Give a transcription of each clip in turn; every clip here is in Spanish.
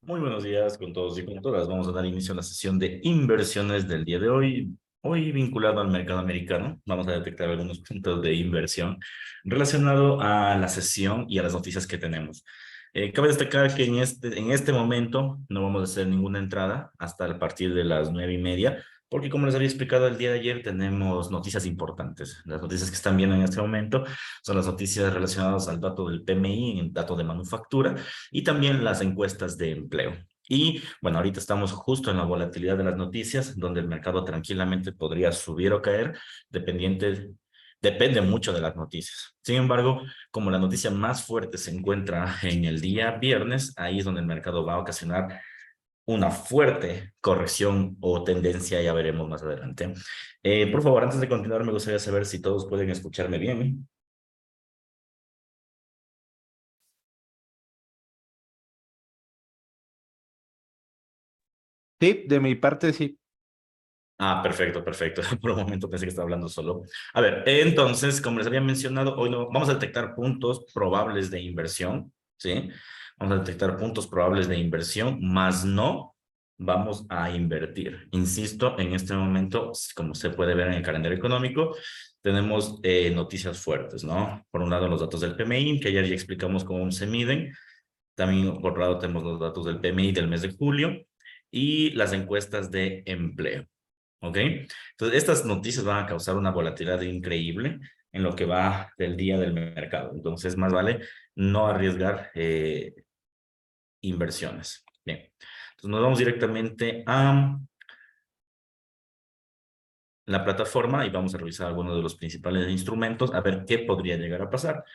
Muy buenos días con todos y con todas. Vamos a dar inicio a la sesión de inversiones del día de hoy. Hoy vinculado al mercado americano, vamos a detectar algunos puntos de inversión relacionado a la sesión y a las noticias que tenemos. Cabe destacar que en este momento no vamos a hacer ninguna entrada hasta a partir de las 9:30, porque como les había explicado el día de ayer, tenemos noticias importantes. Las noticias que están viendo en este momento son las noticias relacionadas al dato del PMI, el dato de manufactura, y también las encuestas de empleo. Y bueno, ahorita estamos justo en la volatilidad de las noticias, donde el mercado tranquilamente podría subir o caer, depende mucho de las noticias. Sin embargo, como la noticia más fuerte se encuentra en el día viernes, ahí es donde el mercado va a ocasionar una fuerte corrección o tendencia, ya veremos más adelante. Por favor, antes de continuar, me gustaría saber si todos pueden escucharme bien. Sí, de mi parte sí. Ah, perfecto, perfecto. Por un momento pensé que estaba hablando solo. A ver, entonces, como les había mencionado, hoy no, vamos a detectar puntos probables de inversión, ¿sí? Vamos a detectar puntos probables de inversión, más no vamos a invertir. Insisto, en este momento, como se puede ver en el calendario económico, tenemos noticias fuertes, ¿no? Por un lado, los datos del PMI, que ayer ya explicamos cómo se miden. También, por otro lado, tenemos los datos del PMI del mes de julio y las encuestas de empleo. ¿Ok? Entonces, estas noticias van a causar una volatilidad increíble en lo que va del día del mercado. Entonces, más vale no arriesgar inversiones. Bien. Entonces, nos vamos directamente a la plataforma y vamos a revisar algunos de los principales instrumentos, a ver qué podría llegar a pasar.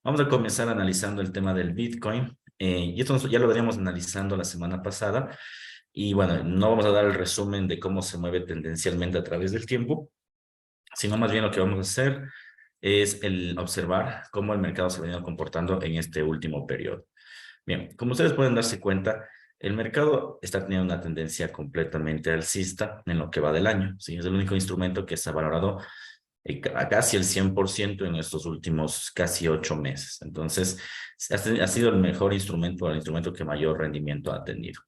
Vamos a comenzar analizando el tema del Bitcoin. Y esto ya lo veníamos analizando la semana pasada. Y bueno, no vamos a dar el resumen de cómo se mueve tendencialmente a través del tiempo, sino más bien lo que vamos a hacer es el observar cómo el mercado se ha venido comportando en este último periodo. Bien, como ustedes pueden darse cuenta, el mercado está teniendo una tendencia completamente alcista en lo que va del año. ¿Sí? Es el único instrumento que se ha valorado a casi el 100% en estos últimos casi 8 meses. Entonces, ha sido el mejor instrumento, el instrumento que mayor rendimiento ha tenido.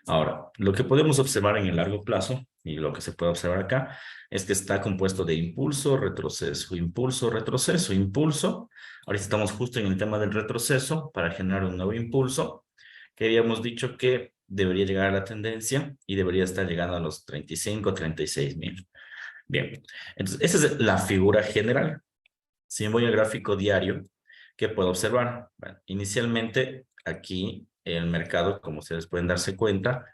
Ahora, lo que podemos observar en el largo plazo, y lo que se puede observar acá, es que está compuesto de impulso, retroceso, impulso, retroceso, impulso. Ahorita estamos justo en el tema del retroceso para generar un nuevo impulso, que habíamos dicho que debería llegar a la tendencia y debería estar llegando a los 35, 36,000. Bien, entonces esa es la figura general. Si voy al gráfico diario, ¿qué puedo observar? Bueno, inicialmente aquí el mercado, como ustedes pueden darse cuenta,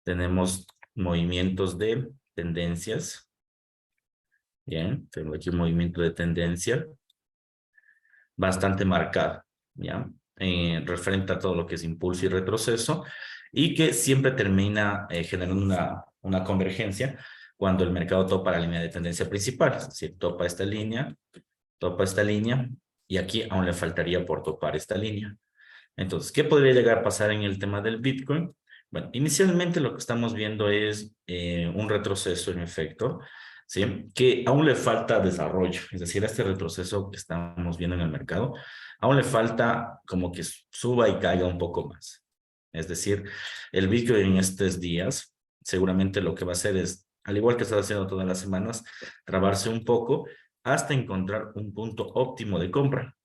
tenemos movimientos de tendencias. Bien, tengo aquí un movimiento de tendencia bastante marcado, ¿ya? Referente a todo lo que es impulso y retroceso, y que siempre termina generando una convergencia cuando el mercado topa la línea de tendencia principal, es decir, topa esta línea, y aquí aún le faltaría por topar esta línea. Entonces, ¿qué podría llegar a pasar en el tema del Bitcoin? Bueno, inicialmente lo que estamos viendo es un retroceso en efecto, ¿sí? Que aún le falta desarrollo, es decir, este retroceso que estamos viendo en el mercado, aún le falta como que suba y caiga un poco más. Es decir, el Bitcoin en estos días seguramente lo que va a hacer es, al igual que está haciendo todas las semanas, trabarse un poco hasta encontrar un punto óptimo de compra.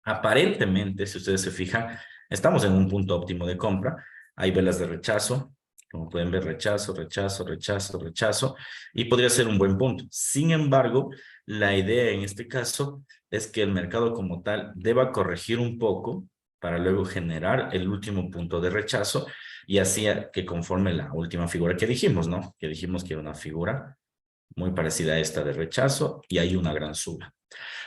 Aparentemente, si ustedes se fijan, estamos en un punto óptimo de compra. Hay velas de rechazo, como pueden ver, rechazo, rechazo, rechazo, rechazo, y podría ser un buen punto. Sin embargo, la idea en este caso es que el mercado como tal deba corregir un poco para luego generar el último punto de rechazo y así que conforme la última figura que dijimos, ¿no? Que dijimos que era una figura muy parecida a esta de rechazo y hay una gran suba.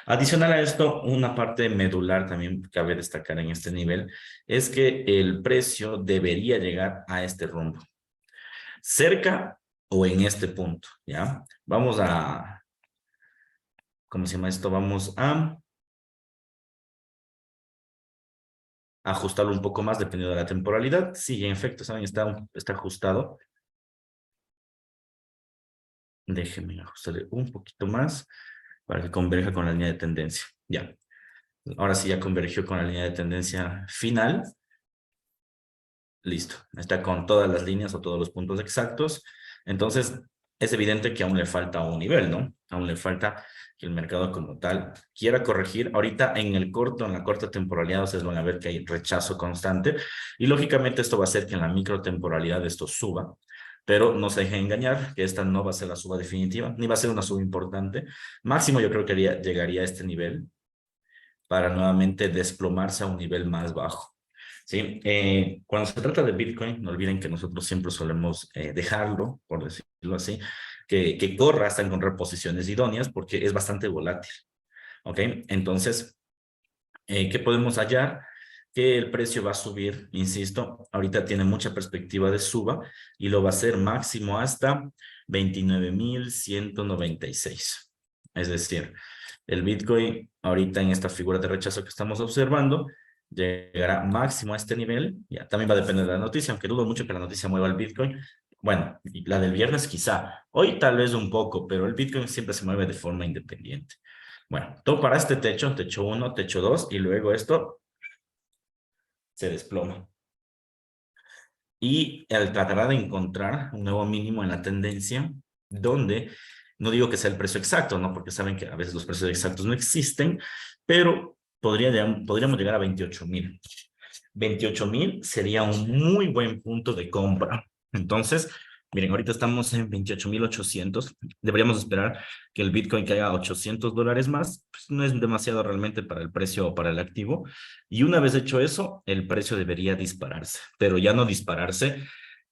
Adicional a esto, una parte medular también cabe destacar en este nivel es que el precio debería llegar a este rumbo, cerca o en este punto, ¿ya? Vamos a, ¿cómo se llama esto? Vamos a ajustarlo un poco más dependiendo de la temporalidad. Sí, en efecto, ¿saben? Está ajustado. Déjenme ajustarle un poquito más para que converja con la línea de tendencia. Ya. Ahora sí ya convergió con la línea de tendencia final. Listo, está con todas las líneas o todos los puntos exactos. Entonces, es evidente que aún le falta un nivel, ¿no? Aún le falta que el mercado como tal quiera corregir. Ahorita en la corta temporalidad, ustedes van a ver que hay rechazo constante y lógicamente esto va a hacer que en la micro temporalidad esto suba, pero no se deje engañar que esta no va a ser la suba definitiva, ni va a ser una suba importante. Máximo yo creo que llegaría a este nivel para nuevamente desplomarse a un nivel más bajo. Sí, cuando se trata de Bitcoin, no olviden que nosotros siempre solemos dejarlo, por decirlo así, que corra hasta encontrar posiciones idóneas porque es bastante volátil. ¿Ok? Entonces, ¿qué podemos hallar? Que el precio va a subir, insisto, ahorita tiene mucha perspectiva de suba y lo va a hacer máximo hasta 29.196. Es decir, el Bitcoin ahorita en esta figura de rechazo que estamos observando llegará máximo a este nivel. Ya, también va a depender de la noticia, aunque dudo mucho que la noticia mueva el Bitcoin. Bueno, la del viernes quizá, hoy tal vez un poco, pero el Bitcoin siempre se mueve de forma independiente. Bueno, todo para este techo 1, techo 2, y luego esto se desploma. Y él tratará de encontrar un nuevo mínimo en la tendencia, donde no digo que sea el precio exacto, ¿no? Porque saben que a veces los precios exactos no existen, pero podríamos llegar a 28.000. 28.000 sería un muy buen punto de compra. Entonces, miren, ahorita estamos en 28.800. Deberíamos esperar que el Bitcoin caiga a $800 más. Pues no es demasiado realmente para el precio o para el activo. Y una vez hecho eso, el precio debería dispararse, pero ya no dispararse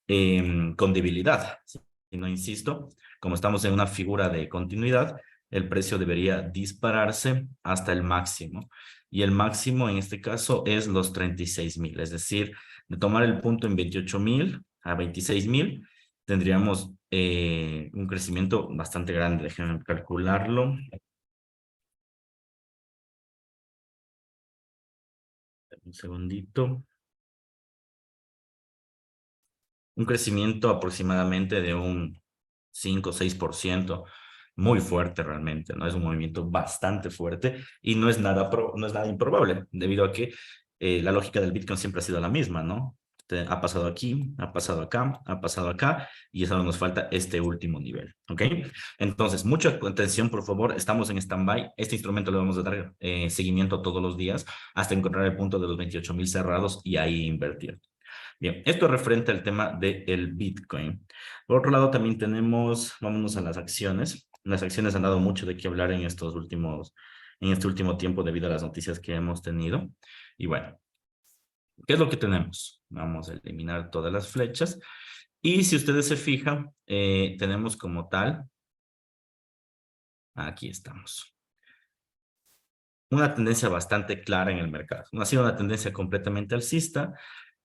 con debilidad, sino, insisto, como estamos en una figura de continuidad, el precio debería dispararse hasta el máximo. Y el máximo en este caso es los 36.000, es decir, de tomar el punto en 28.000 a 26.000, tendríamos un crecimiento bastante grande. Déjenme calcularlo. Un segundito. Un crecimiento aproximadamente de un 5 o 6%, muy fuerte realmente, ¿no? Es un movimiento bastante fuerte y no es nada improbable, debido a que la lógica del Bitcoin siempre ha sido la misma, ¿no? Ha pasado aquí, ha pasado acá, ha pasado acá, y solo nos falta este último nivel, ¿ok? Entonces, mucha atención, por favor, estamos en stand-by. Este instrumento le vamos a dar seguimiento todos los días hasta encontrar el punto de los 28.000 cerrados y ahí invertir. Bien, esto es referente al tema del Bitcoin. Por otro lado, también tenemos, vámonos a las acciones. Las acciones han dado mucho de qué hablar en este último tiempo debido a las noticias que hemos tenido. Y bueno, ¿qué es lo que tenemos? Vamos a eliminar todas las flechas. Y si ustedes se fijan, tenemos como tal, aquí estamos, una tendencia bastante clara en el mercado. No ha sido una tendencia completamente alcista,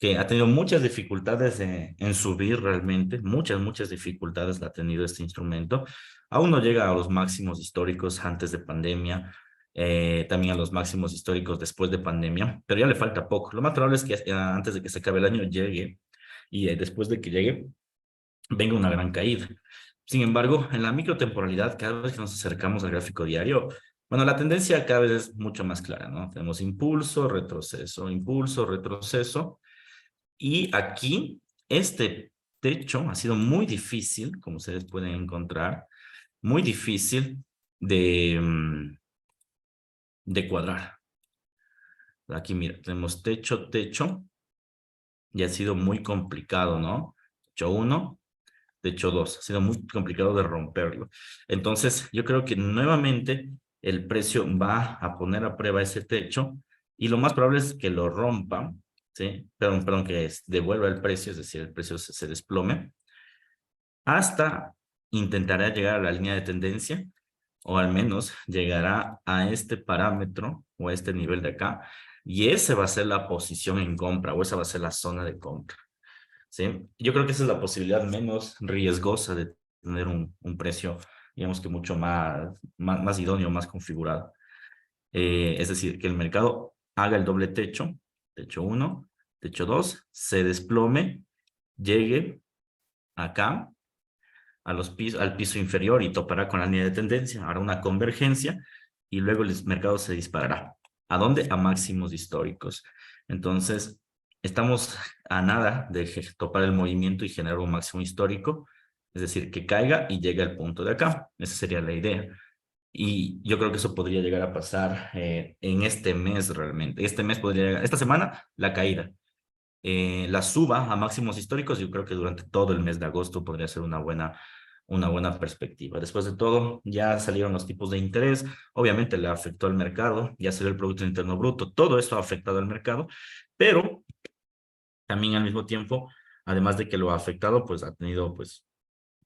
que ha tenido muchas dificultades en subir realmente, muchas dificultades la ha tenido este instrumento. Aún no llega a los máximos históricos antes de pandemia, también a los máximos históricos después de pandemia, pero ya le falta poco. Lo más probable es que antes de que se acabe el año llegue, y después de que llegue, venga una gran caída. Sin embargo, en la microtemporalidad, cada vez que nos acercamos al gráfico diario, bueno, la tendencia cada vez es mucho más clara, ¿no? Tenemos impulso, retroceso, y aquí este techo ha sido muy difícil, como ustedes pueden encontrar, muy difícil de cuadrar. Aquí, mira, tenemos techo, y ha sido muy complicado, ¿no? Techo 1, techo 2, ha sido muy complicado de romperlo. Entonces, yo creo que nuevamente el precio va a poner a prueba ese techo y lo más probable es que lo rompa, ¿sí? Perdón, que devuelva el precio, es decir, el precio se desplome, hasta intentará llegar a la línea de tendencia, o al menos llegará a este parámetro o a este nivel de acá, y ese va a ser la posición en compra, o esa va a ser la zona de compra. ¿Sí? Yo creo que esa es la posibilidad menos riesgosa de tener un precio, digamos que mucho más idóneo, más configurado. Es decir, que el mercado haga el doble techo 1, techo 2, se desplome, llegue acá al piso inferior y topará con la línea de tendencia, hará una convergencia y luego el mercado se disparará. ¿A dónde? A máximos históricos. Entonces, estamos a nada de topar el movimiento y generar un máximo histórico, es decir, que caiga y llegue al punto de acá. Esa sería la idea. Y yo creo que eso podría llegar a pasar en este mes realmente. Este mes podría llegar, esta semana, la caída. La suba a máximos históricos, yo creo que durante todo el mes de agosto podría ser una buena perspectiva. Después de todo, ya salieron los tipos de interés, obviamente le afectó al mercado, ya salió el Producto Interno Bruto, todo esto ha afectado al mercado, pero también al mismo tiempo, además de que lo ha afectado, pues ha tenido, pues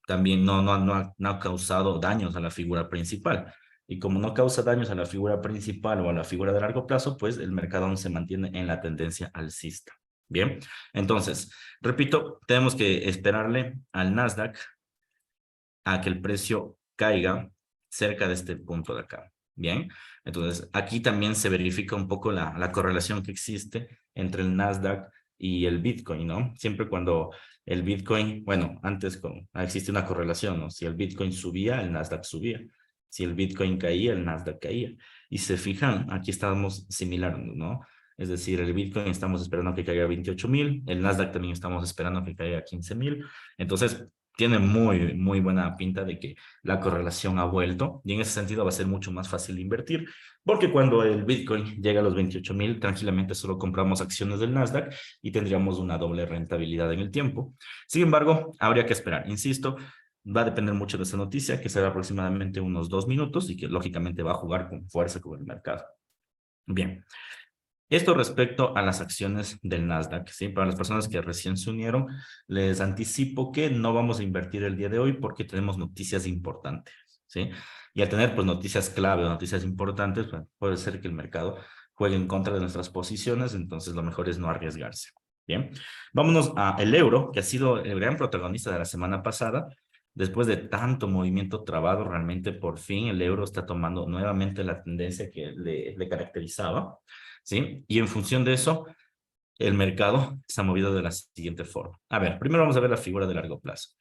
también no ha causado daños a la figura principal. Y como no causa daños a la figura principal o a la figura de largo plazo, pues el mercado aún se mantiene en la tendencia alcista. Bien, entonces, repito, tenemos que esperarle al Nasdaq a que el precio caiga cerca de este punto de acá. Bien, entonces aquí también se verifica un poco la correlación que existe entre el Nasdaq y el Bitcoin, ¿no? Siempre cuando el Bitcoin, bueno, antes existe una correlación, ¿no? Si el Bitcoin subía, el Nasdaq subía. Si el Bitcoin caía, el Nasdaq caía. Y se fijan, aquí estamos similar, ¿no? Es decir, el Bitcoin estamos esperando que caiga a 28,000, el Nasdaq también estamos esperando que caiga a 15,000. Entonces, tiene muy buena pinta de que la correlación ha vuelto y en ese sentido va a ser mucho más fácil invertir porque cuando el Bitcoin llega a los 28,000, tranquilamente solo compramos acciones del Nasdaq y tendríamos una doble rentabilidad en el tiempo. Sin embargo, habría que esperar. Insisto, va a depender mucho de esa noticia, que será aproximadamente unos 2 minutos y que lógicamente va a jugar con fuerza con el mercado. Bien. Esto respecto a las acciones del Nasdaq, ¿sí? Para las personas que recién se unieron, les anticipo que no vamos a invertir el día de hoy porque tenemos noticias importantes, ¿sí? Y al tener pues noticias clave o noticias importantes, pues, puede ser que el mercado juegue en contra de nuestras posiciones, entonces lo mejor es no arriesgarse. Bien, vámonos a el euro, que ha sido el gran protagonista de la semana pasada. Después de tanto movimiento trabado, realmente por fin el euro está tomando nuevamente la tendencia que le caracterizaba. ¿Sí? Y en función de eso, el mercado se ha movido de la siguiente forma. A ver, primero vamos a ver la figura de largo plazo.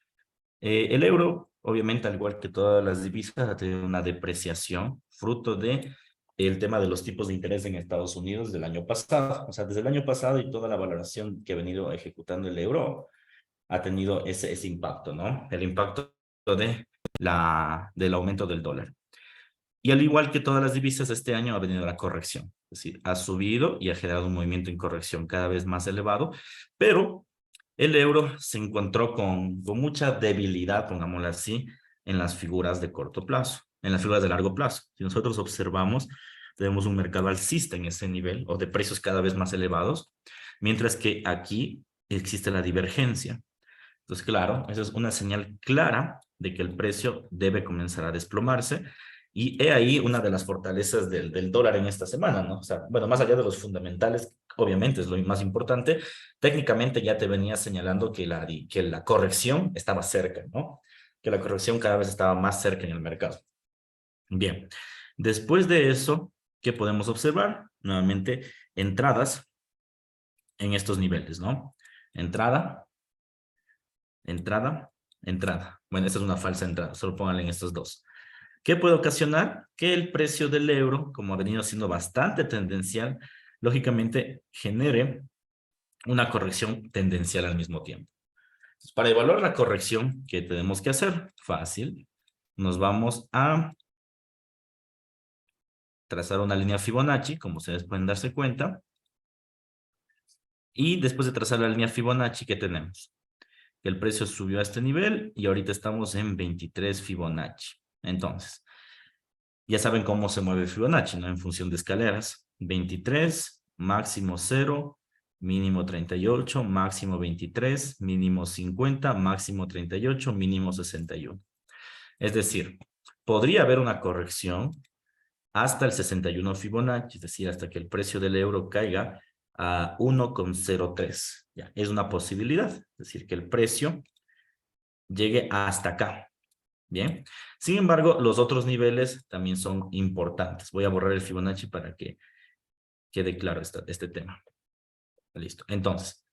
El euro, obviamente, al igual que todas las divisas, ha tenido una depreciación fruto de el tema de los tipos de interés en Estados Unidos del año pasado. O sea, desde el año pasado y toda la valoración que ha venido ejecutando el euro ha tenido ese impacto, ¿no? El impacto del aumento del dólar. Y al igual que todas las divisas, este año ha venido la corrección. Es decir, ha subido y ha generado un movimiento en corrección cada vez más elevado, pero el euro se encontró con mucha debilidad, pongámoslo así, en las figuras de corto plazo, en las figuras de largo plazo. Si nosotros observamos, tenemos un mercado alcista en ese nivel o de precios cada vez más elevados, mientras que aquí existe la divergencia. Entonces, claro, esa es una señal clara de que el precio debe comenzar a desplomarse y he ahí una de las fortalezas del dólar en esta semana, ¿no? O sea, bueno, más allá de los fundamentales, obviamente es lo más importante, técnicamente ya te venía señalando que la corrección estaba cerca, ¿no? Que la corrección cada vez estaba más cerca en el mercado. Bien, después de eso, ¿qué podemos observar? Nuevamente, entradas en estos niveles, ¿no? Entrada, entrada, entrada. Bueno, esta es una falsa entrada, solo pónganle en estos dos. ¿Qué puede ocasionar? Que el precio del euro, como ha venido siendo bastante tendencial, lógicamente genere una corrección tendencial al mismo tiempo. Entonces, para evaluar la corrección, ¿qué tenemos que hacer? Fácil. Nos vamos a trazar una línea Fibonacci, como ustedes pueden darse cuenta. Y después de trazar la línea Fibonacci, ¿qué tenemos? Que el precio subió a este nivel y ahorita estamos en 23 Fibonacci. Entonces, ya saben cómo se mueve Fibonacci, ¿no? En función de escaleras. 23, máximo 0, mínimo 38, máximo 23, mínimo 50, máximo 38, mínimo 61. Es decir, podría haber una corrección hasta el 61 Fibonacci, es decir, hasta que el precio del euro caiga a 1,03. Ya, es una posibilidad, es decir, que el precio llegue hasta acá. Bien, sin embargo, los otros niveles también son importantes. Voy a borrar el Fibonacci para que quede claro este tema. Listo. Entonces,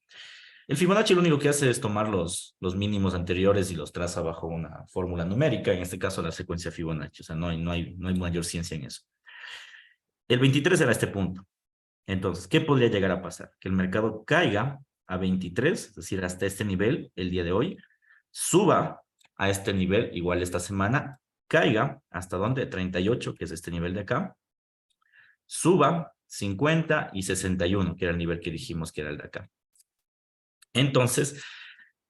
el Fibonacci lo único que hace es tomar los mínimos anteriores y los traza bajo una fórmula numérica, en este caso la secuencia Fibonacci. O sea, no hay mayor ciencia en eso. El 23 era este punto. Entonces, ¿qué podría llegar a pasar? Que el mercado caiga a 23, es decir, hasta este nivel el día de hoy, suba a este nivel, igual esta semana, caiga hasta donde 38, que es este nivel de acá, suba 50 y 61, que era el nivel que dijimos que era el de acá. Entonces,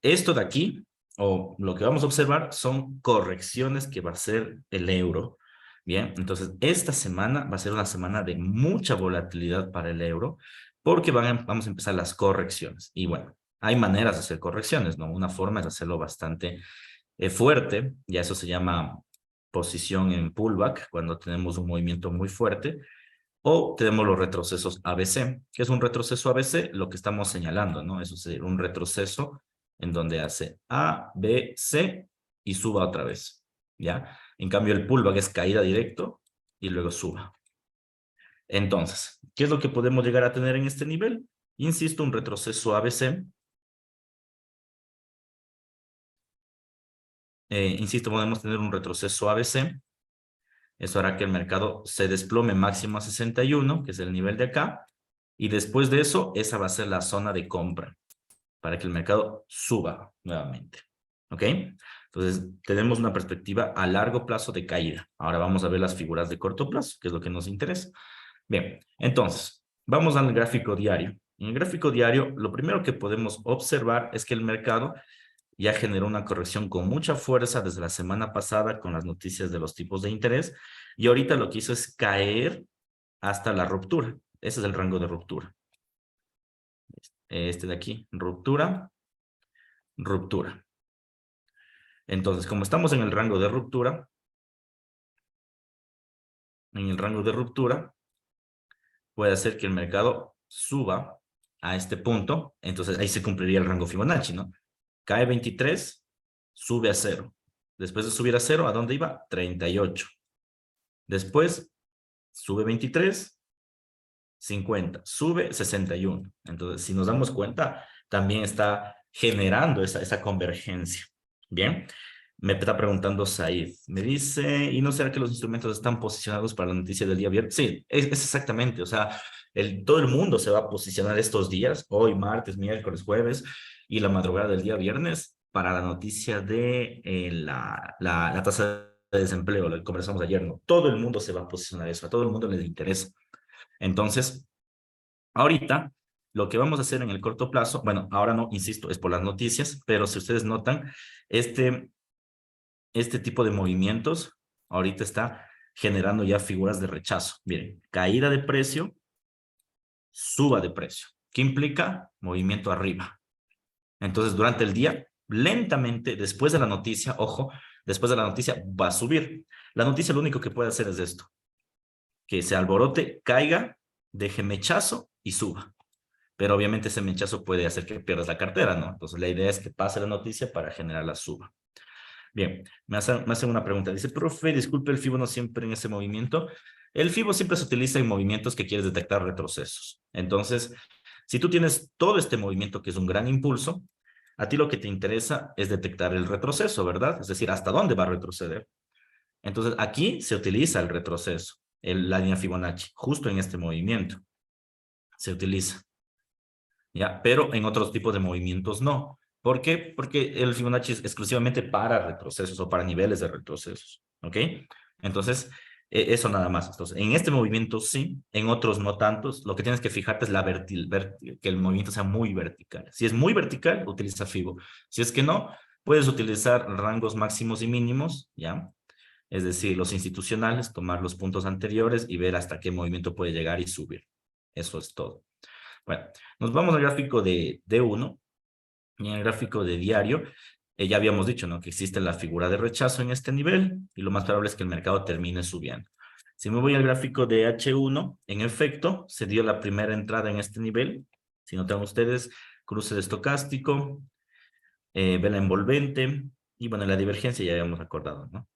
esto de aquí, o lo que vamos a observar, son correcciones que va a hacer el euro. Bien, entonces esta semana va a ser una semana de mucha volatilidad para el euro, porque vamos a empezar las correcciones. Y bueno, hay maneras de hacer correcciones, ¿no? Una forma es hacerlo bastante fuerte, ya eso se llama posición en pullback, cuando tenemos un movimiento muy fuerte, o tenemos los retrocesos ABC. ¿Qué es un retroceso ABC? Lo que estamos señalando, ¿no? Eso es un retroceso en donde hace A, B, C y suba otra vez, ¿ya? En cambio, el pullback es caída directo y luego suba. Entonces, ¿qué es lo que podemos llegar a tener en este nivel? Insisto, un retroceso ABC. Insisto, podemos tener un retroceso ABC. Eso hará que el mercado se desplome máximo a 61, que es el nivel de acá. Y después de eso, esa va a ser la zona de compra para que el mercado suba nuevamente. ¿Ok? Entonces, tenemos una perspectiva a largo plazo de caída. Ahora vamos a ver las figuras de corto plazo, que es lo que nos interesa. Bien, entonces, vamos al gráfico diario. En el gráfico diario, lo primero que podemos observar es que el mercado ya generó una corrección con mucha fuerza desde la semana pasada con las noticias de los tipos de interés y ahorita lo que hizo es caer hasta la ruptura. Ese es el rango de ruptura. Este de aquí, ruptura, ruptura. Entonces, como estamos en el rango de ruptura, puede hacer que el mercado suba a este punto, entonces ahí se cumpliría el rango Fibonacci, ¿no? Cae 23, sube a 0. Después de subir a 0, ¿a dónde iba? 38. Después, sube 23, 50, sube 61. Entonces, si nos damos cuenta, también está generando esa convergencia. Bien, me está preguntando Said. Me dice, ¿y no será que los instrumentos están posicionados para la noticia del día viernes? Sí, es exactamente. O sea, todo el mundo se va a posicionar estos días, hoy, martes, miércoles, jueves y la madrugada del día viernes para la noticia de la tasa de desempleo, lo que conversamos ayer, ¿no? Todo el mundo se va a posicionar eso, a todo el mundo le interesa. Entonces, ahorita, lo que vamos a hacer en el corto plazo, bueno, ahora no, insisto, es por las noticias, pero si ustedes notan, este tipo de movimientos ahorita está generando ya figuras de rechazo. Miren, caída de precio, suba de precio. ¿Qué implica? Movimiento arriba. Entonces, durante el día, lentamente, después de la noticia, ojo, después de la noticia va a subir. La noticia lo único que puede hacer es esto, que se alborote, caiga, deje mechazo y suba. Pero obviamente ese mechazo puede hacer que pierdas la cartera, ¿no? Entonces la idea es que pase la noticia para generar la suba. Bien, me hacen una pregunta. Dice, profe, disculpe, el FIBO no siempre en ese movimiento. El FIBO siempre se utiliza en movimientos que quieres detectar retrocesos. Entonces, si tú tienes todo este movimiento que es un gran impulso, a ti lo que te interesa es detectar el retroceso, ¿verdad? Es decir, hasta dónde va a retroceder. Entonces, aquí se utiliza el retroceso, la línea Fibonacci, justo en este movimiento. Se utiliza. ¿Ya? Pero en otros tipos de movimientos no. ¿Por qué? Porque el Fibonacci es exclusivamente para retrocesos o para niveles de retrocesos, ¿ok? Entonces, eso nada más. Entonces, en este movimiento sí, en otros no tantos. Lo que tienes que fijarte es que el movimiento sea muy vertical. Si es muy vertical, utiliza Fibo. Si es que no, puedes utilizar rangos máximos y mínimos, ¿ya? Es decir, los institucionales, tomar los puntos anteriores y ver hasta qué movimiento puede llegar y subir. Eso es todo. Bueno, nos vamos al gráfico de D1 y en el gráfico de diario. Ya habíamos dicho, ¿no? Que existe la figura de rechazo en este nivel y lo más probable es que el mercado termine subiendo. Si me voy al gráfico de H1, en efecto, se dio la primera entrada en este nivel. Si notan ustedes, cruce de estocástico, vela envolvente y bueno, la divergencia ya habíamos acordado, ¿no?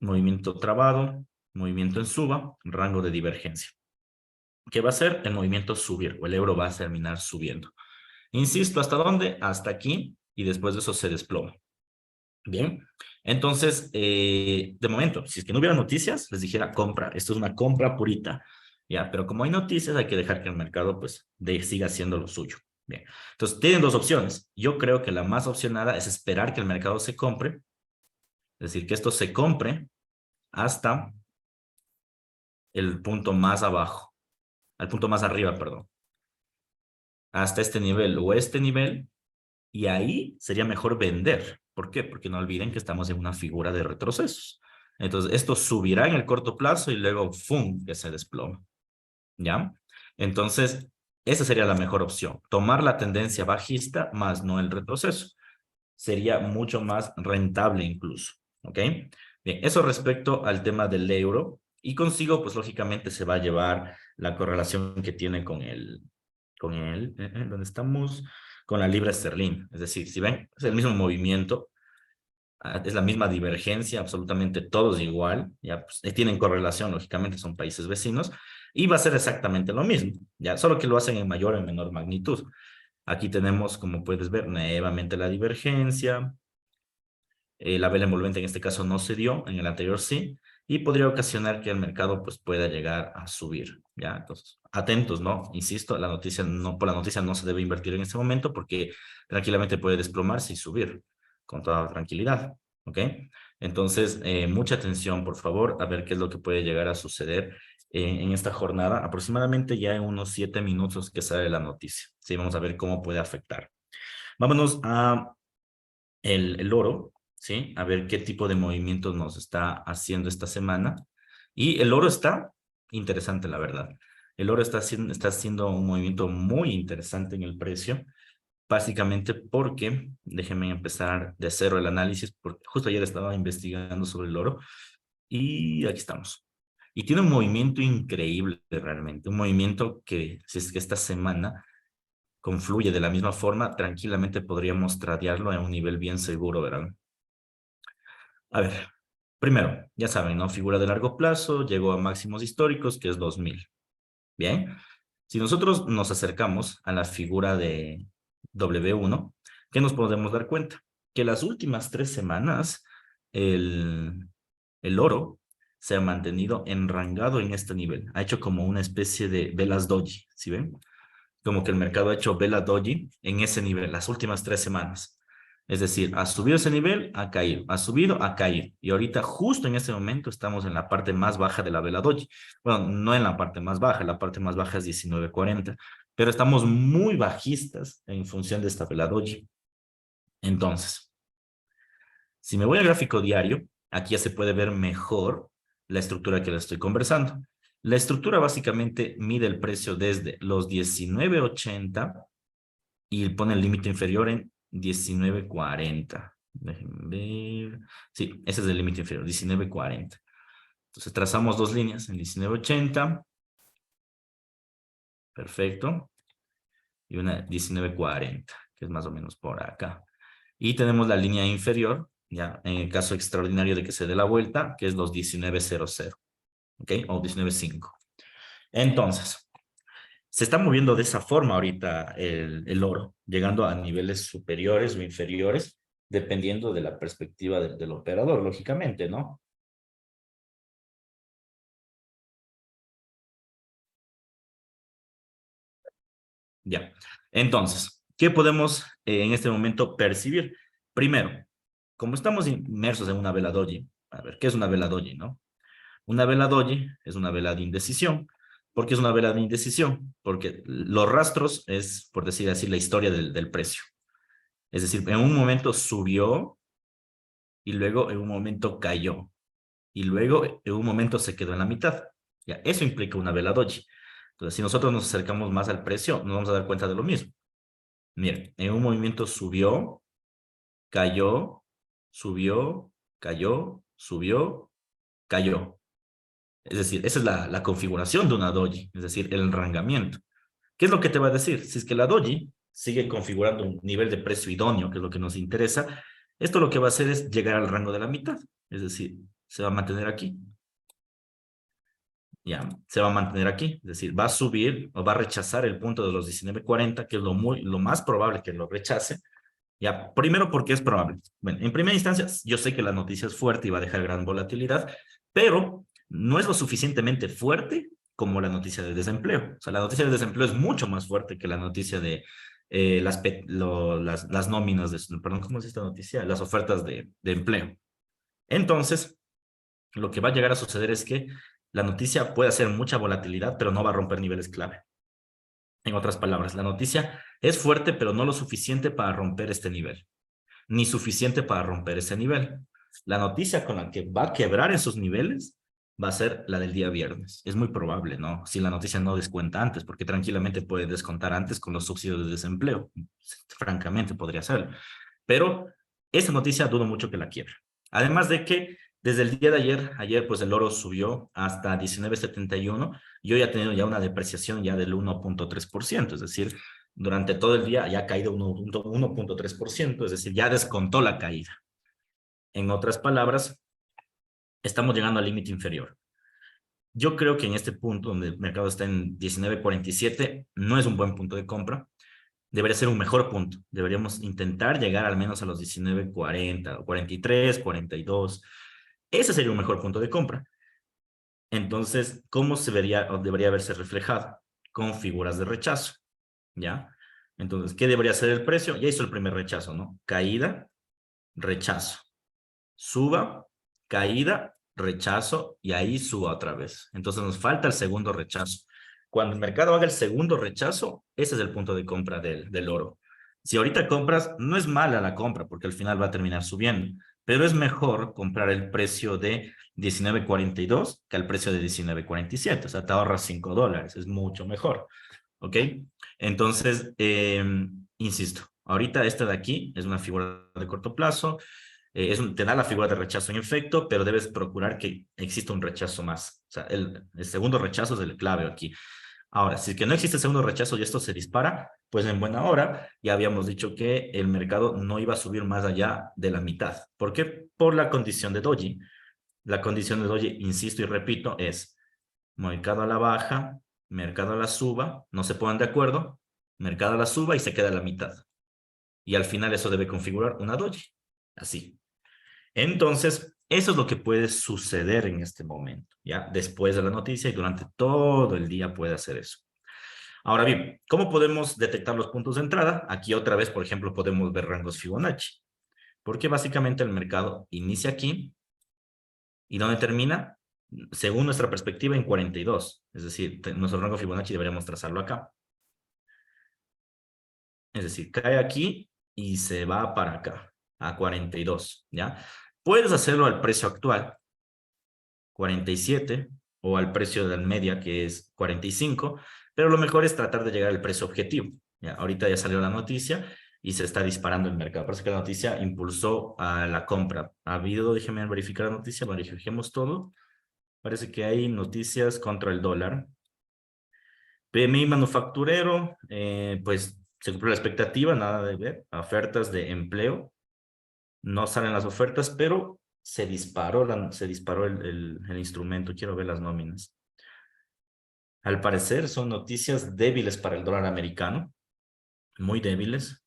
Movimiento trabado, movimiento en suba, rango de divergencia. ¿Qué va a hacer? El movimiento subir, o el euro va a terminar subiendo. Insisto, ¿hasta dónde? Hasta aquí, y después de eso se desploma. Bien, entonces, de momento, si es que no hubiera noticias, les dijera compra. Esto es una compra purita. Ya, pero como hay noticias, hay que dejar que el mercado pues siga haciendo lo suyo. Bien, entonces tienen dos opciones. Yo creo que la más opcionada es esperar que el mercado se compre, es decir, que esto se compre hasta el punto más abajo, al punto más arriba, perdón, hasta este nivel o este nivel, y ahí sería mejor vender. ¿Por qué? Porque no olviden que estamos en una figura de retrocesos. Entonces, esto subirá en el corto plazo y luego, ¡fum!, que se desploma. ¿Ya? Entonces, esa sería la mejor opción. Tomar la tendencia bajista más no el retroceso. Sería mucho más rentable incluso. ¿Ok? Bien, eso respecto al tema del euro. Y consigo, pues lógicamente se va a llevar la correlación que tiene ¿dónde estamos? Con la libra esterlina. Es decir, si ven, es el mismo movimiento, es la misma divergencia, absolutamente todos igual, ya pues, tienen correlación, lógicamente son países vecinos, y va a ser exactamente lo mismo, ya solo que lo hacen en mayor o en menor magnitud. Aquí tenemos, como puedes ver, nuevamente la divergencia, la vela envolvente en este caso no se dio, en el anterior sí, y podría ocasionar que el mercado pues pueda llegar a subir, ¿ya? Entonces, atentos, ¿no? Insisto, la noticia no, por la noticia no se debe invertir en este momento porque tranquilamente puede desplomarse y subir con toda tranquilidad, ¿ok? Entonces, mucha atención, por favor, a ver qué es lo que puede llegar a suceder en esta jornada, aproximadamente ya en unos 7 minutos que sale la noticia, ¿sí? Vamos a ver cómo puede afectar. Vámonos a el oro, ¿sí? A ver qué tipo de movimientos nos está haciendo esta semana. Y el oro está interesante, la verdad. El oro está haciendo un movimiento muy interesante en el precio, básicamente porque, déjenme empezar de cero el análisis, porque justo ayer estaba investigando sobre el oro y aquí estamos. Y tiene un movimiento increíble realmente, un movimiento que si es que esta semana confluye de la misma forma, tranquilamente podríamos tradearlo a un nivel bien seguro, ¿verdad? A ver, primero, ya saben, ¿no? Figura de largo plazo, llegó a máximos históricos, que es 2000. Bien, si nosotros nos acercamos a la figura de W1, ¿qué nos podemos dar cuenta? Que las últimas 3 semanas el, el oro se ha mantenido enrangado en este nivel. Ha hecho como una especie de velas doji, ¿sí ven? Como que el mercado ha hecho vela doji en ese nivel, las últimas 3 semanas. Es decir, ha subido ese nivel, ha caído, ha subido, ha caído. Y ahorita, justo en este momento, estamos en la parte más baja de la vela doji. Bueno, no en la parte más baja es 19.40, pero estamos muy bajistas en función de esta vela doji. Entonces, si me voy al gráfico diario, aquí ya se puede ver mejor la estructura que les estoy conversando. La estructura básicamente mide el precio desde los 19.80 y pone el límite inferior en 19.40. Déjenme ver. Sí, ese es el límite inferior, 19.40. Entonces trazamos dos líneas en 19.80. Perfecto. Y una 19.40, que es más o menos por acá. Y tenemos la línea inferior, ya en el caso extraordinario de que se dé la vuelta, que es los 19.00. ¿Ok? O 19.5. Entonces, se está moviendo de esa forma ahorita el oro, llegando a niveles superiores o inferiores, dependiendo de la perspectiva del operador, lógicamente, ¿no? Ya. Entonces, ¿qué podemos en este momento percibir? Primero, como estamos inmersos en una vela doji, a ver, ¿qué es una vela doji, no? Una vela doji es una vela de indecisión. ¿Por qué es una vela de indecisión? Porque los rastros es, por decir así, la historia del precio. Es decir, en un momento subió y luego en un momento cayó y luego en un momento se quedó en la mitad. Ya, eso implica una vela doji. Entonces, si nosotros nos acercamos más al precio, nos vamos a dar cuenta de lo mismo. Miren, en un movimiento subió, cayó, subió, cayó, subió, cayó. Es decir, esa es la configuración de una doji, es decir, el enrangamiento. ¿Qué es lo que te va a decir? Si es que la doji sigue configurando un nivel de precio idóneo, que es lo que nos interesa, esto lo que va a hacer es llegar al rango de la mitad, es decir, se va a mantener aquí. Ya, se va a mantener aquí, es decir, va a subir o va a rechazar el punto de los 19.40, que es lo más probable que lo rechace. Ya, primero porque es probable. Bueno, en primera instancia, yo sé que la noticia es fuerte y va a dejar gran volatilidad, pero no es lo suficientemente fuerte como la noticia de desempleo. O sea, la noticia de desempleo es mucho más fuerte que la noticia de las nóminas, perdón, ¿cómo es esta noticia? Las ofertas de empleo. Entonces, lo que va a llegar a suceder es que la noticia puede hacer mucha volatilidad, pero no va a romper niveles clave. En otras palabras, la noticia es fuerte, pero no lo suficiente para romper este nivel, ni suficiente para romper ese nivel. La noticia con la que va a quebrar esos niveles va a ser la del día viernes. Es muy probable, ¿no? Si la noticia no descuenta antes, porque tranquilamente puede descontar antes con los subsidios de desempleo. Francamente podría ser. Pero esa noticia dudo mucho que la quiebre. Además de que desde el día de ayer pues el oro subió hasta 19.71 y hoy ha tenido ya una depreciación ya del 1.3%, es decir, durante todo el día ya ha caído 1.3%, es decir, ya descontó la caída. En otras palabras, estamos llegando al límite inferior. Yo creo que en este punto, donde el mercado está en 19.47, no es un buen punto de compra. Debería ser un mejor punto. Deberíamos intentar llegar al menos a los 19.40, 43, 42. Ese sería un mejor punto de compra. Entonces, ¿cómo se vería o debería verse reflejado? Con figuras de rechazo, ¿ya? Entonces, ¿qué debería ser el precio? Ya hizo el primer rechazo, ¿no? Caída, rechazo. Suba, caída, rechazo y ahí suba otra vez. Entonces nos falta el segundo rechazo. Cuando el mercado haga el segundo rechazo, ese es el punto de compra del oro. Si ahorita compras, no es mala la compra porque al final va a terminar subiendo, pero es mejor comprar el precio de 19.42 que al precio de 19.47. O sea, te ahorras $5, es mucho mejor. ¿Ok? Entonces, insisto, ahorita esta de aquí es una figura de corto plazo, te da la figura de rechazo en efecto, pero debes procurar que exista un rechazo más. O sea, el segundo rechazo es el clave aquí. Ahora, si es que no existe el segundo rechazo y esto se dispara, pues en buena hora ya habíamos dicho que el mercado no iba a subir más allá de la mitad. ¿Por qué? Por la condición de doji. La condición de doji, insisto y repito, es mercado a la baja, mercado a la suba, no se ponen de acuerdo, mercado a la suba y se queda a la mitad. Y al final eso debe configurar una doji. Así. Entonces, eso es lo que puede suceder en este momento, ¿ya? Después de la noticia y durante todo el día puede hacer eso. Ahora bien, ¿cómo podemos detectar los puntos de entrada? Aquí otra vez, por ejemplo, podemos ver rangos Fibonacci, porque básicamente el mercado inicia aquí y ¿dónde termina? Según nuestra perspectiva, en 42. Es decir, nuestro rango Fibonacci deberíamos trazarlo acá. Es decir, cae aquí y se va para acá, a 42, ¿ya? Puedes hacerlo al precio actual, 47, o al precio de la media, que es 45, pero lo mejor es tratar de llegar al precio objetivo. ¿Ya? Ahorita ya salió la noticia y se está disparando el mercado. Parece que la noticia impulsó a la compra. Ha habido, déjenme verificar la noticia, verifiquemos todo. Parece que hay noticias contra el dólar. PMI manufacturero, pues se cumplió la expectativa, nada de ver. Ofertas de empleo, no salen las ofertas, pero se disparó el instrumento. Quiero ver las nóminas. Al parecer son noticias débiles para el dólar americano, muy débiles.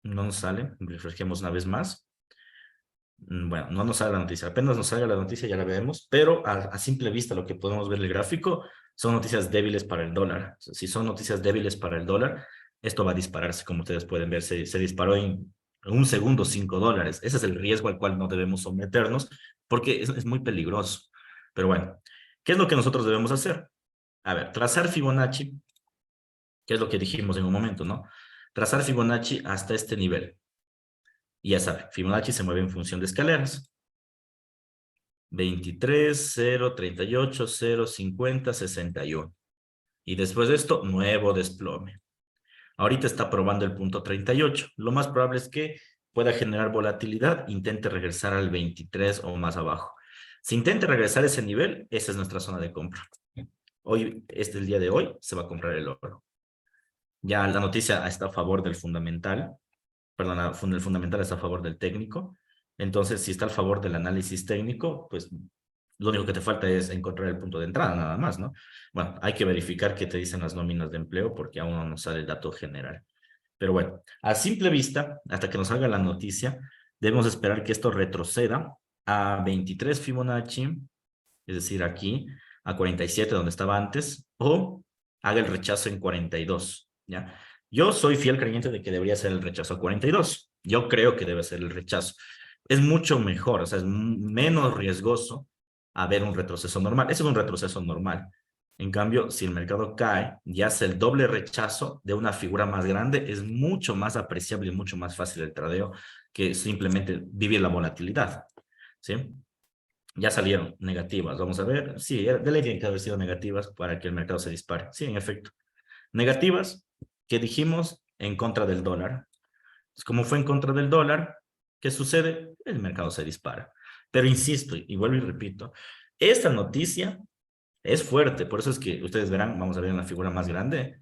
No nos sale, refresquemos una vez más. Bueno, no nos sale la noticia, apenas nos salga la noticia ya la veremos, pero a simple vista lo que podemos ver en el gráfico son noticias débiles para el dólar. Si son noticias débiles para el dólar, esto va a dispararse, como ustedes pueden ver, se disparó en un segundo $5. Ese es el riesgo al cual no debemos someternos porque es muy peligroso. Pero bueno, ¿qué es lo que nosotros debemos hacer? A ver, trazar Fibonacci, que es lo que dijimos en un momento, ¿no? Trazar Fibonacci hasta este nivel. Y ya saben, Fibonacci se mueve en función de escaleras. 23, 0, 38, 0, 50, 61. Y después de esto, nuevo desplome. Ahorita está probando el punto 38. Lo más probable es que pueda generar volatilidad, intente regresar al 23 o más abajo. Si intente regresar a ese nivel, esa es nuestra zona de compra. Hoy, el día de hoy, se va a comprar el oro. Ya la noticia está a favor del fundamental, perdón, el fundamental está a favor del técnico. Entonces, si está a favor del análisis técnico, pues lo único que te falta es encontrar el punto de entrada, nada más, ¿no? Bueno, hay que verificar qué te dicen las nóminas de empleo porque aún no nos sale el dato general. Pero bueno, a simple vista, hasta que nos salga la noticia, debemos esperar que esto retroceda a 23 Fibonacci, es decir, aquí a 47 donde estaba antes, o haga el rechazo en 42, ¿ya? Yo soy fiel creyente de que debería ser el rechazo a 42. Yo creo que debe ser el rechazo. Es mucho mejor, o sea, es menos riesgoso a ver un retroceso normal. Ese es un retroceso normal. En cambio, si el mercado cae y hace el doble rechazo de una figura más grande, es mucho más apreciable y mucho más fácil el tradeo que simplemente vivir la volatilidad, ¿sí? Ya salieron negativas, vamos a ver. Sí, de ley tienen que haber sido negativas para que el mercado se dispare. Sí, en efecto. Negativas que dijimos en contra del dólar. Como fue en contra del dólar, ¿qué sucede? El mercado se dispara. Pero insisto, y vuelvo y repito, esta noticia es fuerte, por eso es que ustedes verán, vamos a ver en la figura más grande,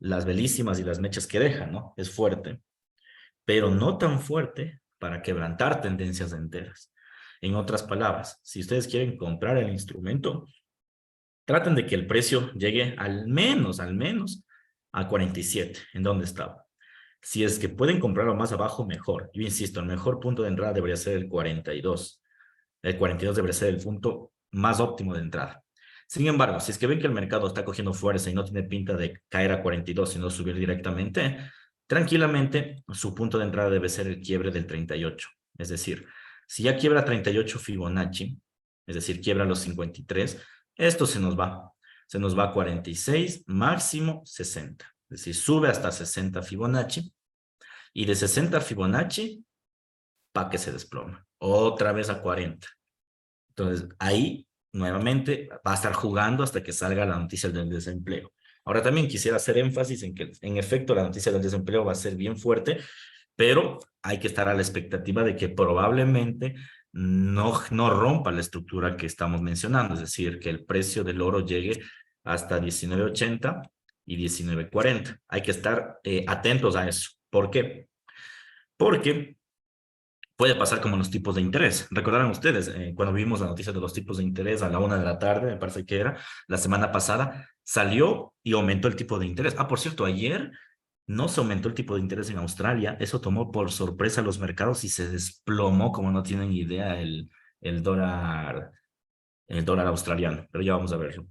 las velísimas y las mechas que dejan, ¿no? Es fuerte, pero no tan fuerte para quebrantar tendencias enteras. En otras palabras, si ustedes quieren comprar el instrumento, traten de que el precio llegue al menos a 47, en donde estaba. Si es que pueden comprarlo más abajo, mejor. Yo insisto, el mejor punto de entrada debería ser el 42. El 42 debería ser el punto más óptimo de entrada. Sin embargo, si es que ven que el mercado está cogiendo fuerza y no tiene pinta de caer a 42, sino subir directamente, tranquilamente su punto de entrada debe ser el quiebre del 38. Es decir, si ya quiebra 38 Fibonacci, es decir, quiebra los 53, esto se nos va. Se nos va a 46, máximo 60. Es decir, sube hasta 60 Fibonacci y de 60 Fibonacci, para que se desploma. Otra vez a 40. Entonces, ahí nuevamente va a estar jugando hasta que salga la noticia del desempleo. Ahora también quisiera hacer énfasis en que, en efecto, la noticia del desempleo va a ser bien fuerte, pero hay que estar a la expectativa de que probablemente no rompa la estructura que estamos mencionando, es decir, que el precio del oro llegue hasta 19.80 y 19.40. Hay que estar atentos a eso. ¿Por qué? Porque puede pasar como en los tipos de interés. Recordarán ustedes, cuando vimos la noticia de los tipos de interés a la 1 de la tarde, me parece que era, la semana pasada, salió y aumentó el tipo de interés. Ah, por cierto, ayer no se aumentó el tipo de interés en Australia. Eso tomó por sorpresa a los mercados y se desplomó, como no tienen idea, el dólar, el dólar australiano. Pero ya vamos a verlo.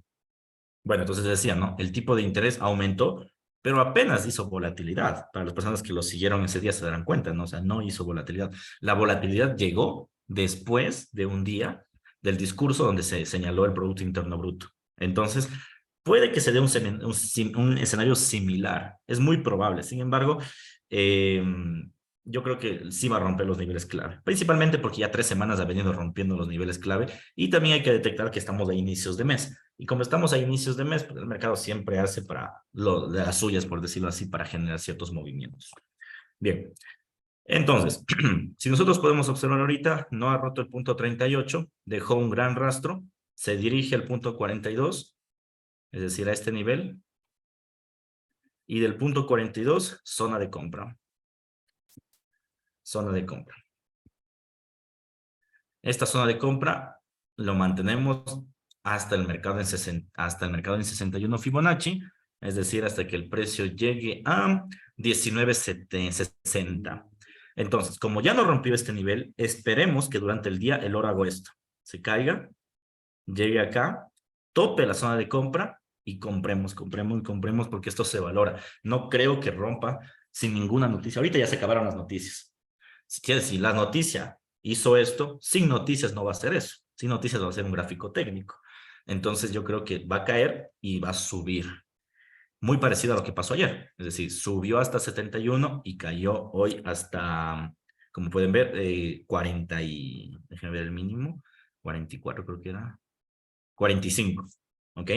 Bueno, entonces decía, ¿no? El tipo de interés aumentó, pero apenas hizo volatilidad. Para las personas que lo siguieron ese día se darán cuenta, ¿no? O sea, no hizo volatilidad. La volatilidad llegó después de un día del discurso donde se señaló el Producto Interno Bruto. Entonces, puede que se dé un escenario similar. Es muy probable. Sin embargo, eh, yo creo que sí va a romper los niveles clave, principalmente porque ya 3 semanas ha venido rompiendo los niveles clave y también hay que detectar que estamos a inicios de mes. Y como estamos a inicios de mes, pues el mercado siempre hace para de las suyas, por decirlo así, para generar ciertos movimientos. Bien, entonces, si nosotros podemos observar ahorita, no ha roto el punto 38, dejó un gran rastro, se dirige al punto 42, es decir, a este nivel, y del punto 42, zona de compra. Zona de compra. Esta zona de compra lo mantenemos hasta el mercado en 61 Fibonacci, es decir, hasta que el precio llegue a 19.60. Entonces, como ya no rompió este nivel, esperemos que durante el día el oro haga esto. Se caiga, llegue acá, tope la zona de compra y compremos porque esto se valora. No creo que rompa sin ninguna noticia. Ahorita ya se acabaron las noticias. Si la noticia hizo esto, sin noticias no va a hacer eso. Sin noticias va a ser un gráfico técnico. Entonces yo creo que va a caer y va a subir. Muy parecido a lo que pasó ayer. Es decir, subió hasta 71 y cayó hoy hasta, como pueden ver, 40 y, déjenme ver el mínimo, 44 creo que era, 45. ¿Ok?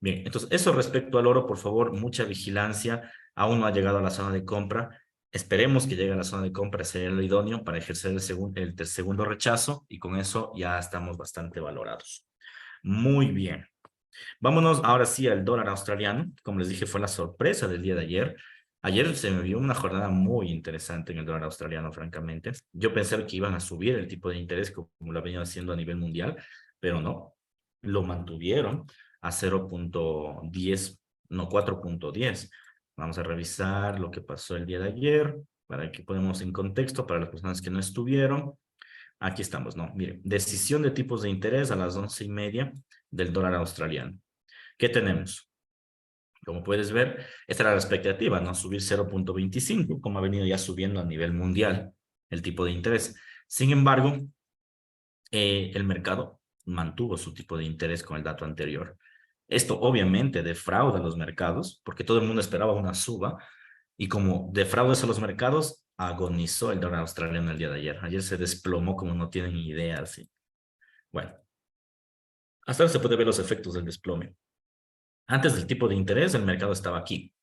Bien, entonces eso respecto al oro, por favor, mucha vigilancia. Aún no ha llegado a la zona de compra. Esperemos que llegue a la zona de compra, sería lo idóneo para ejercer el segundo rechazo y con eso ya estamos bastante valorados. Muy bien. Vámonos ahora sí al dólar australiano. Como les dije, fue la sorpresa del día de ayer. Ayer se me vio una jornada muy interesante en el dólar australiano, francamente. Yo pensé que iban a subir el tipo de interés como lo venían haciendo a nivel mundial, pero no. Lo mantuvieron a 0.10, no 4.10. Vamos a revisar lo que pasó el día de ayer para que ponemos en contexto para las personas que no estuvieron. Aquí estamos, ¿no? Miren, decisión de tipos de interés a las 11:30 del dólar australiano. ¿Qué tenemos? Como puedes ver, esta era la expectativa, ¿no? Subir 0,25, como ha venido ya subiendo a nivel mundial el tipo de interés. Sin embargo, el mercado mantuvo su tipo de interés con el dato anterior. Esto obviamente defrauda a los mercados, porque todo el mundo esperaba una suba, y como defraudas a los mercados, agonizó el dólar australiano el día de ayer. Ayer se desplomó como no tienen idea, así. Bueno, hasta ahora se puede ver los efectos del desplome. Antes del tipo de interés, el mercado estaba aquí.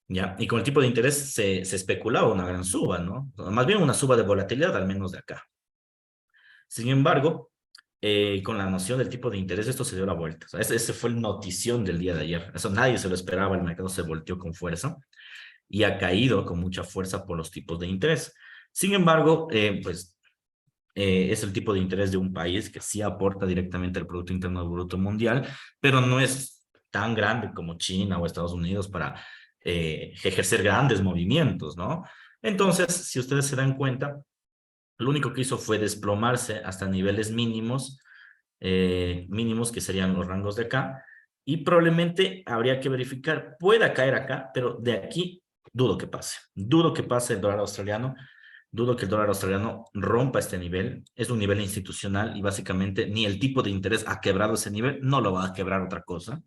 ¿Ya? Y con el tipo de interés se especulaba una gran suba, ¿no? Más bien una suba de volatilidad, al menos de acá. Sin embargo, con la noción del tipo de interés, esto se dio la vuelta. O sea, ese fue el notición del día de ayer. Eso nadie se lo esperaba, el mercado se volteó con fuerza y ha caído con mucha fuerza por los tipos de interés. Sin embargo, es el tipo de interés de un país que sí aporta directamente al Producto Interno Bruto Mundial, pero no es tan grande como China o Estados Unidos para ejercer grandes movimientos, ¿no? Entonces, si ustedes se dan cuenta, lo único que hizo fue desplomarse hasta niveles mínimos, mínimos que serían los rangos de acá, y probablemente habría que verificar, pueda caer acá, pero de aquí dudo que pase el dólar australiano, dudo que el dólar australiano rompa este nivel, es un nivel institucional y básicamente ni el tipo de interés ha quebrado ese nivel, no lo va a quebrar otra cosa.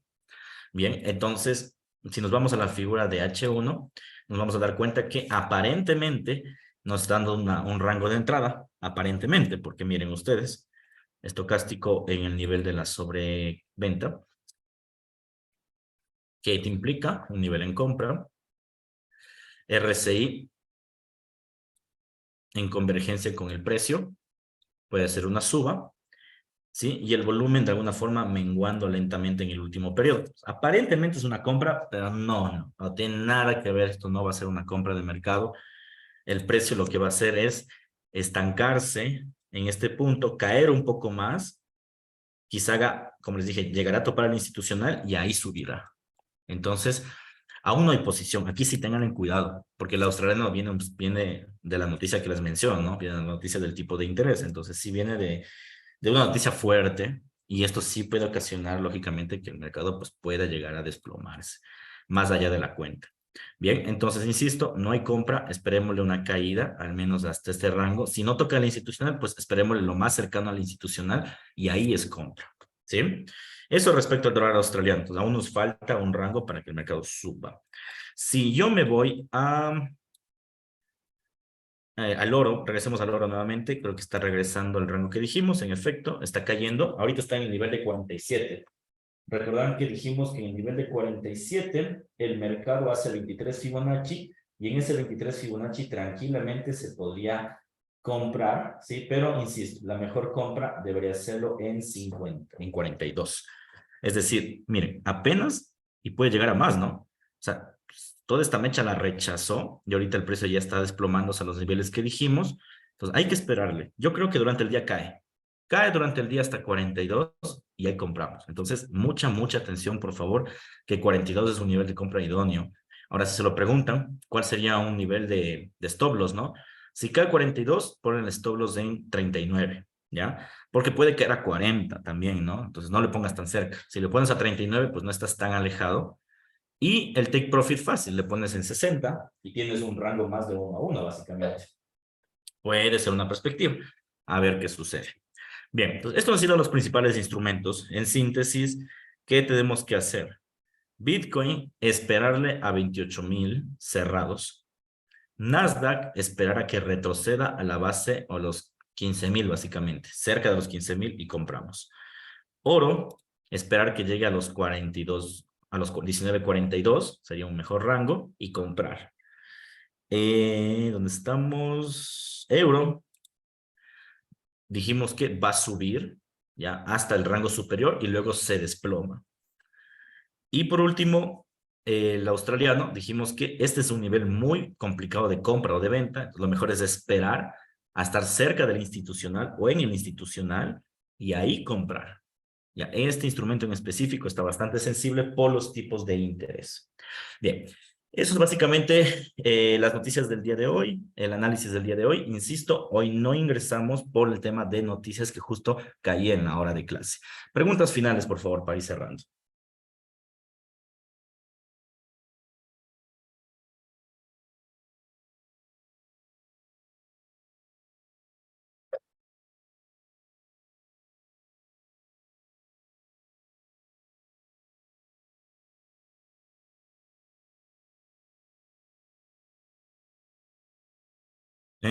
Bien, entonces, si nos vamos a la figura de H1, nos vamos a dar cuenta que aparentemente nos está dando un rango de entrada, aparentemente, porque miren ustedes, estocástico en el nivel de la sobreventa, que te implica un nivel en compra, RSI en convergencia con el precio, puede ser una suba, ¿sí? Y el volumen de alguna forma menguando lentamente en el último periodo. Aparentemente es una compra, pero no tiene nada que ver, esto no va a ser una compra de mercado. El precio lo que va a hacer es estancarse en este punto, caer un poco más, quizá haga, como les dije, llegará a topar el institucional y ahí subirá. Entonces, aún no hay posición. Aquí sí tengan en cuidado, porque el australiano viene de la noticia que les menciono, ¿no? Viene de la noticia del tipo de interés. Entonces, sí viene de una noticia fuerte y esto sí puede ocasionar, lógicamente, que el mercado pues, pueda llegar a desplomarse más allá de la cuenta. Bien, entonces, insisto, no hay compra, esperémosle una caída, al menos hasta este rango. Si no toca el institucional, pues esperémosle lo más cercano al institucional y ahí es compra, ¿sí? Eso respecto al dólar australiano. Entonces, aún nos falta un rango para que el mercado suba. Si yo me voy al oro, regresemos al oro nuevamente, creo que está regresando al rango que dijimos, en efecto, está cayendo, ahorita está en el nivel de 47. Recordarán que dijimos que en el nivel de 47 el mercado hace 23 Fibonacci y en ese 23 Fibonacci tranquilamente se podría comprar, ¿sí? Pero insisto, la mejor compra debería hacerlo en 50, en 42. Es decir, miren, apenas y puede llegar a más, ¿no? O sea, toda esta mecha la rechazó y ahorita el precio ya está desplomándose a los niveles que dijimos. Entonces hay que esperarle. Yo creo que durante el día cae. Cae durante el día hasta 42 y ahí compramos. Entonces, mucha atención, por favor, que 42 es un nivel de compra idóneo. Ahora, si se lo preguntan, ¿cuál sería un nivel de stop loss, no? Si cae 42, ponen el stop loss en 39, ¿ya? Porque puede caer a 40 también, ¿no? Entonces, no le pongas tan cerca. Si le pones a 39, pues no estás tan alejado. Y el take profit fácil, le pones en 60 y tienes un rango más de 1 a 1, básicamente. Puede ser una perspectiva. A ver qué sucede. Bien, entonces estos han sido los principales instrumentos. En síntesis, ¿qué tenemos que hacer? Bitcoin, esperarle a 28,000 cerrados. Nasdaq, esperar a que retroceda a la base o los 15,000 básicamente, cerca de los 15,000 y compramos. Oro, esperar que llegue a los 42, a los 19,42, sería un mejor rango, y comprar. ¿Dónde estamos? Euro, dijimos que va a subir ya hasta el rango superior y luego se desploma. Y por último, el australiano, dijimos que este es un nivel muy complicado de compra o de venta. Lo mejor es esperar a estar cerca del institucional o en el institucional y ahí comprar. Ya, este instrumento en específico está bastante sensible por los tipos de interés. Bien, Eso es básicamente las noticias del día de hoy, el análisis del día de hoy. Insisto, hoy no ingresamos por el tema de noticias que justo caí en la hora de clase. Preguntas finales, por favor, para ir cerrando.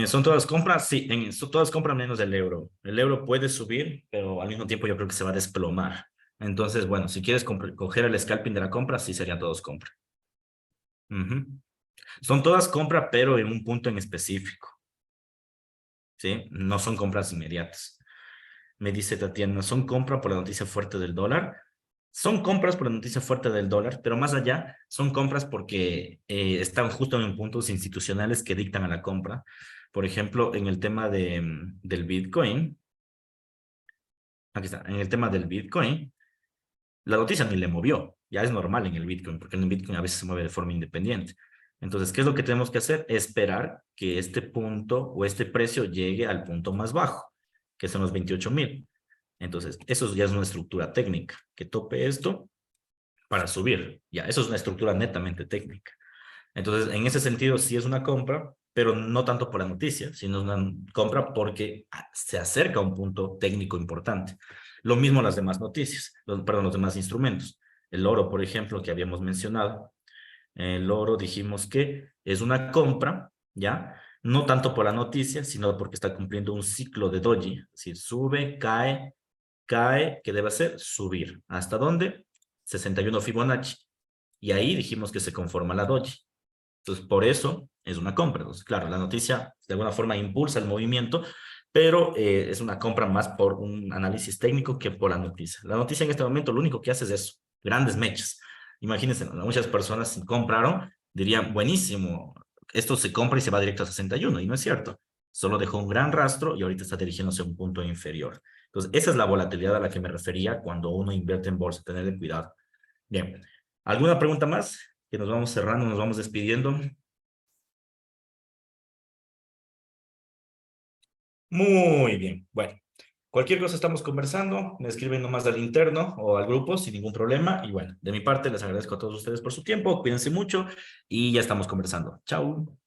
¿Son todas compras? Sí, son todas compras menos el euro. El euro puede subir, pero al mismo tiempo yo creo que se va a desplomar. Entonces, bueno, si quieres coger el scalping de la compra, sí serían todos compra. Ujú. Son todas compra, pero en un punto en específico, ¿sí? No son compras inmediatas. Me dice Tatiana, ¿son compra por la noticia fuerte del dólar? Son compras por la noticia fuerte del dólar, pero más allá, son compras porque están justo en puntos institucionales que dictan a la compra. Por ejemplo, en el tema del Bitcoin, aquí está, en el tema del Bitcoin, la noticia ni le movió. Ya es normal en el Bitcoin, porque en el Bitcoin a veces se mueve de forma independiente. Entonces, ¿qué es lo que tenemos que hacer? Esperar que este punto o este precio llegue al punto más bajo, que son los 28.000. Entonces, eso ya es una estructura técnica, que tope esto para subir. Ya, eso es una estructura netamente técnica. Entonces, en ese sentido, sí es una compra, pero no tanto por la noticia, sino una compra porque se acerca a un punto técnico importante. Lo mismo las demás noticias, perdón, los demás instrumentos. El oro, por ejemplo, que habíamos mencionado. El oro dijimos que es una compra, ¿ya? No tanto por la noticia, sino porque está cumpliendo un ciclo de doji. Es decir, sube, cae, cae, ¿qué debe hacer? Subir. ¿Hasta dónde? 61 Fibonacci. Y ahí dijimos que se conforma la doji. Entonces, por eso es una compra. Entonces, claro, la noticia de alguna forma impulsa el movimiento, pero es una compra más por un análisis técnico que por la noticia. La noticia en este momento lo único que hace es eso, grandes mechas. Imagínense, ¿no? Muchas personas si compraron, dirían, buenísimo, esto se compra y se va directo a 61, y no es cierto. Solo dejó un gran rastro y ahorita está dirigiéndose a un punto inferior. Entonces, esa es la volatilidad a la que me refería cuando uno invierte en bolsa, tenerle cuidado. Bien, ¿alguna pregunta más? Que nos vamos cerrando, nos vamos despidiendo. Muy bien. Bueno, cualquier cosa estamos conversando, me escriben nomás al interno o al grupo sin ningún problema. Y bueno, de mi parte les agradezco a todos ustedes por su tiempo, cuídense mucho y ya estamos conversando. Chao.